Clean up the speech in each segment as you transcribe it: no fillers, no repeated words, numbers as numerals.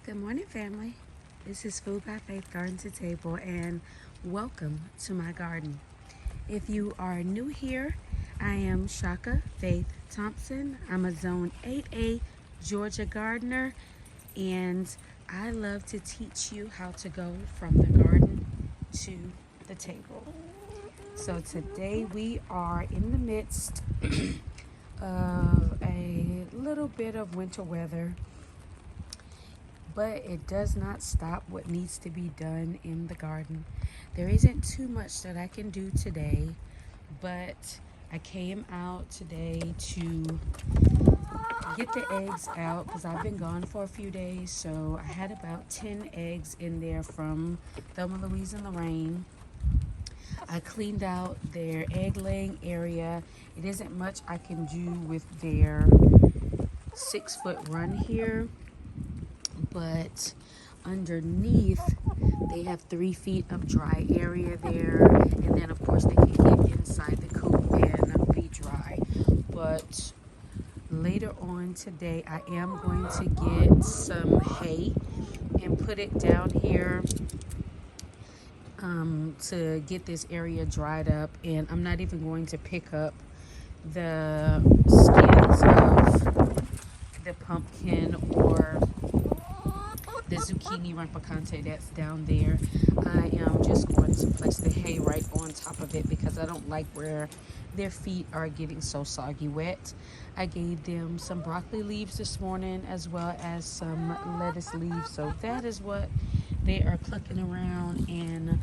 Good morning, family. This is Food by Faith Garden to Table, and welcome to my garden. If you are new here, I am Shaka Faith Thompson. I'm a Zone 8A Georgia gardener, and I love to teach you how to go from the garden to the table. So today we are in the midst of a little bit of winter weather, but it does not stop what needs to be done in the garden. There isn't too much that I can do today, but I came out today to get the eggs out because I've been gone for a few days. So I had about 10 eggs in there from Thelma, Louise, and Lorraine. I cleaned out their egg laying area. It isn't much I can do with their 6-foot run here, but underneath they have 3 feet of dry area there, and then of course they can get inside the coop and be dry. But later on today I am going to get some hay and put it down here to get this area dried up, and I'm not even going to pick up the skins of the pumpkin or the zucchini rampicante that's down there. I am just going to place the hay right on top of it because I don't like where their feet are getting so soggy wet. I gave them some broccoli leaves this morning as well as some lettuce leaves, so that is what they are clucking around and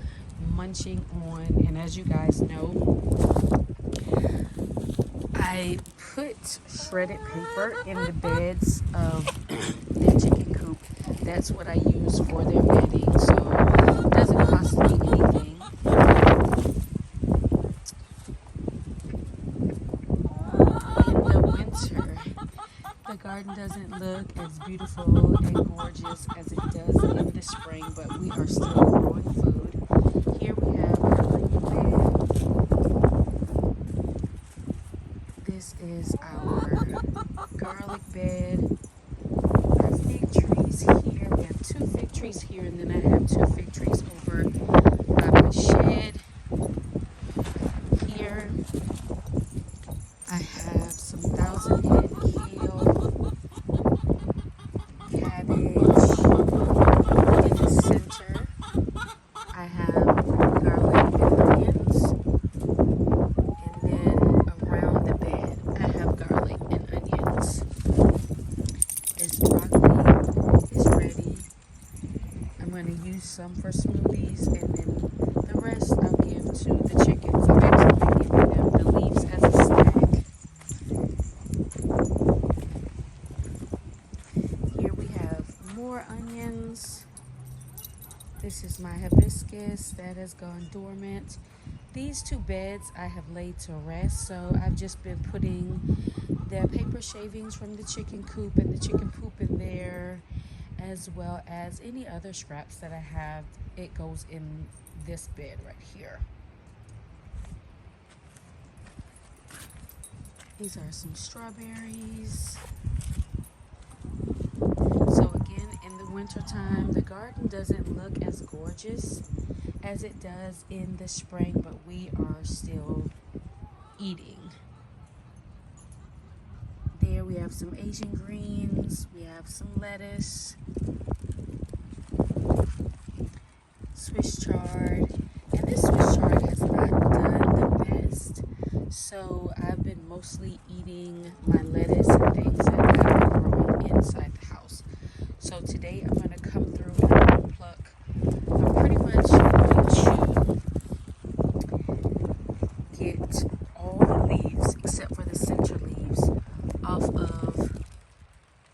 munching on. And as you guys know, I put shredded paper in the beds of their chicken coop. That's what I use for their bedding, so it doesn't cost me anything. In the winter, the garden doesn't look as beautiful and gorgeous as it does in the spring, but we are still growing food. Here we have our onion bed. This is our garlic bed. Our fig trees here. We have 2 fig trees here, and then I have 2 fig trees over by my shed. Here I have some 1,000 head kale, cabbage. In the center, I have garlic and onions, and then around the bed, I have garlic and onions. This broccoli is ready. I'm going to use some for smoothies, and then the rest I'll give to the chickens. I'm actually giving them the leaves as a snack. Here we have more onions. This is my hibiscus that has gone dormant. These 2 beds I have laid to rest, so I've just been putting the paper shavings from the chicken coop and the chicken poop in there, as well as any other scraps that I have. It goes in this bed right here. These are some strawberries. So again, in the wintertime, the garden doesn't look as gorgeous as it does in the spring, but we are still eating. There we have some Asian greens, we have some lettuce, Swiss chard, and this Swiss chard has not done the best, so I've been mostly eating my lettuce and things that I've been growing inside the house. So today I'm going to come through and I'm going to pluck. I'm pretty much going to get all the leaves except for the center leaves off of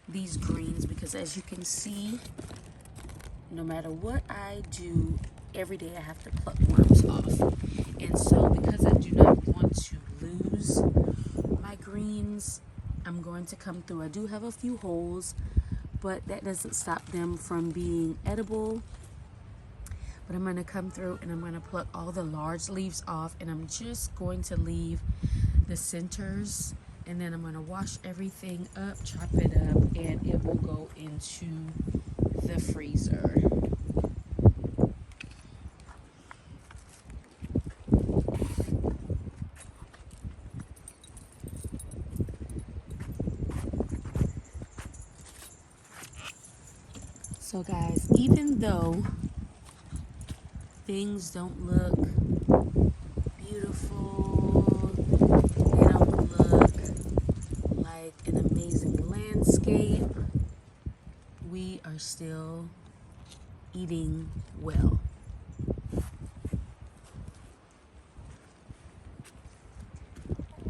these greens, because as you can see, no matter what I do, every day I have to pluck worms off. And so because I do not want to lose my greens, I'm going to come through. I do have a few holes, but that doesn't stop them from being edible. But I'm going to come through and I'm going to pluck all the large leaves off, and I'm just going to leave the centers, and then I'm going to wash everything up, chop it up, and it will go into the freezer. So guys, even though things don't look beautiful, they don't look like an amazing landscape, we are still eating well.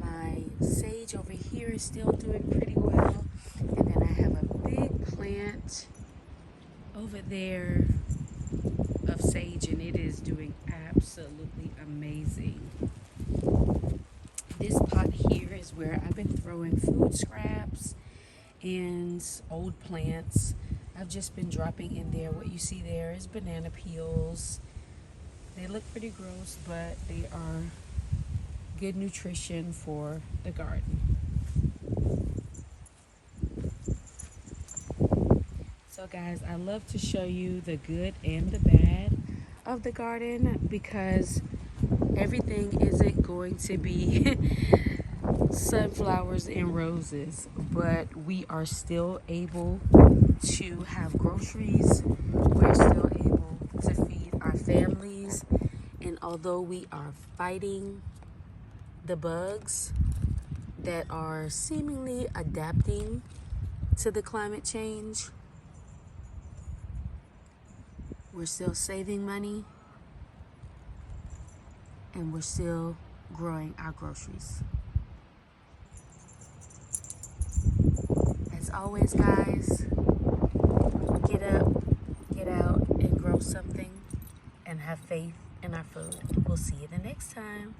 My sage over here is still doing pretty well, and then I have a big plant over there of sage, and it is doing absolutely amazing. This pot here is where I've been throwing food scraps and old plants. I've just been dropping in there. What you see there is banana peels. They look pretty gross, but they are good nutrition for the garden. So guys, I love to show you the good and the bad of the garden, because everything isn't going to be sunflowers and roses, but we are still able to have groceries. We're still able to feed our families, and although we are fighting the bugs that are seemingly adapting to the climate change, we're still saving money, and we're still growing our groceries. As always, guys, get up, get out, and grow something, and have faith in our food. We'll see you the next time.